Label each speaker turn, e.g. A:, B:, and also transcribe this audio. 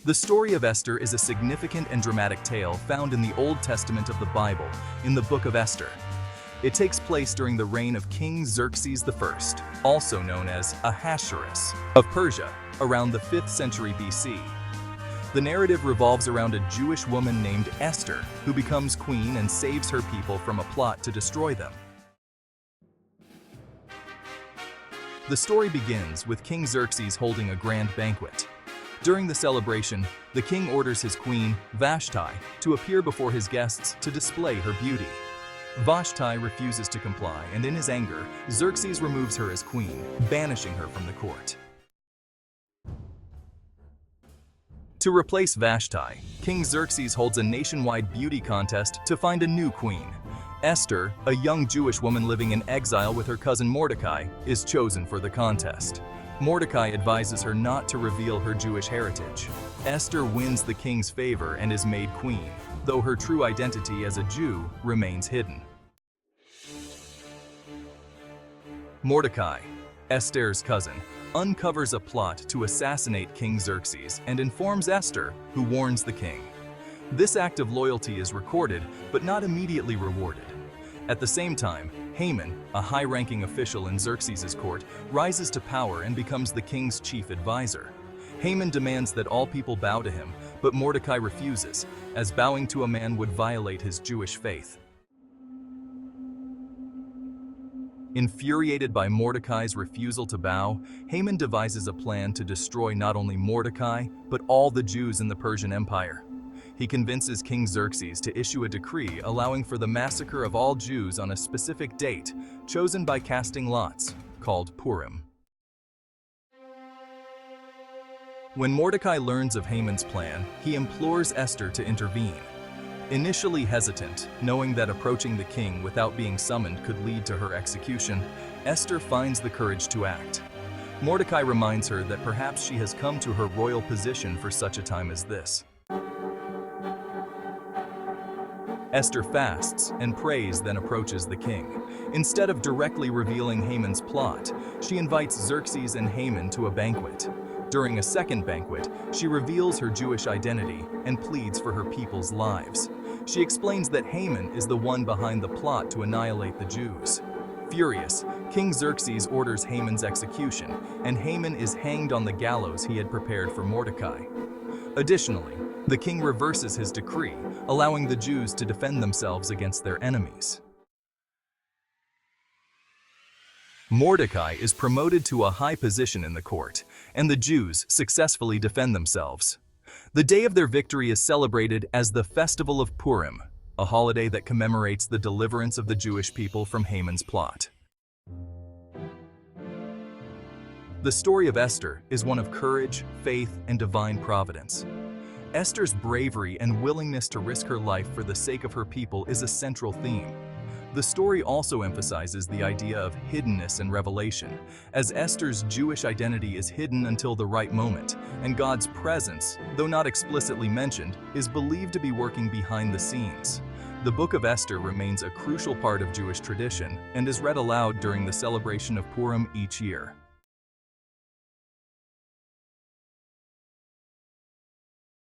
A: The story of Esther is a significant and dramatic tale found in the Old Testament of the Bible, in the Book of Esther. It takes place during the reign of King Xerxes I, also known as Ahasuerus, of Persia, around the 5th century BC. The narrative revolves around a Jewish woman named Esther, who becomes queen and saves her people from a plot to destroy them. The story begins with King Xerxes holding a grand banquet. During the celebration, the king orders his queen, Vashti, to appear before his guests to display her beauty. Vashti refuses to comply, and in his anger, Xerxes removes her as queen, banishing her from the court. To replace Vashti, King Xerxes holds a nationwide beauty contest to find a new queen. Esther, a young Jewish woman living in exile with her cousin Mordecai, is chosen for the contest. Mordecai advises her not to reveal her Jewish heritage. Esther wins the king's favor and is made queen, though her true identity as a Jew remains hidden. Mordecai, Esther's cousin, uncovers a plot to assassinate King Xerxes and informs Esther, who warns the king. This act of loyalty is recorded, but not immediately rewarded. At the same time, Haman, a high-ranking official in Xerxes' court, rises to power and becomes the king's chief advisor. Haman demands that all people bow to him, but Mordecai refuses, as bowing to a man would violate his Jewish faith. Infuriated by Mordecai's refusal to bow, Haman devises a plan to destroy not only Mordecai, but all the Jews in the Persian Empire. He convinces King Xerxes to issue a decree allowing for the massacre of all Jews on a specific date, chosen by casting lots, called Purim. When Mordecai learns of Haman's plan, he implores Esther to intervene. Initially hesitant, knowing that approaching the king without being summoned could lead to her execution, Esther finds the courage to act. Mordecai reminds her that perhaps she has come to her royal position for such a time as this. Esther fasts and prays, then approaches the king. Instead of directly revealing Haman's plot, she invites Xerxes and Haman to a banquet. During a second banquet, she reveals her Jewish identity and pleads for her people's lives. She explains that Haman is the one behind the plot to annihilate the Jews. Furious, King Xerxes orders Haman's execution, and Haman is hanged on the gallows he had prepared for Mordecai. Additionally, the king reverses his decree, allowing the Jews to defend themselves against their enemies. Mordecai is promoted to a high position in the court, and the Jews successfully defend themselves. The day of their victory is celebrated as the Festival of Purim, a holiday that commemorates the deliverance of the Jewish people from Haman's plot. The story of Esther is one of courage, faith, and divine providence. Esther's bravery and willingness to risk her life for the sake of her people is a central theme. The story also emphasizes the idea of hiddenness and revelation, as Esther's Jewish identity is hidden until the right moment, and God's presence, though not explicitly mentioned, is believed to be working behind the scenes. The Book of Esther remains a crucial part of Jewish tradition and is read aloud during the celebration of Purim each year.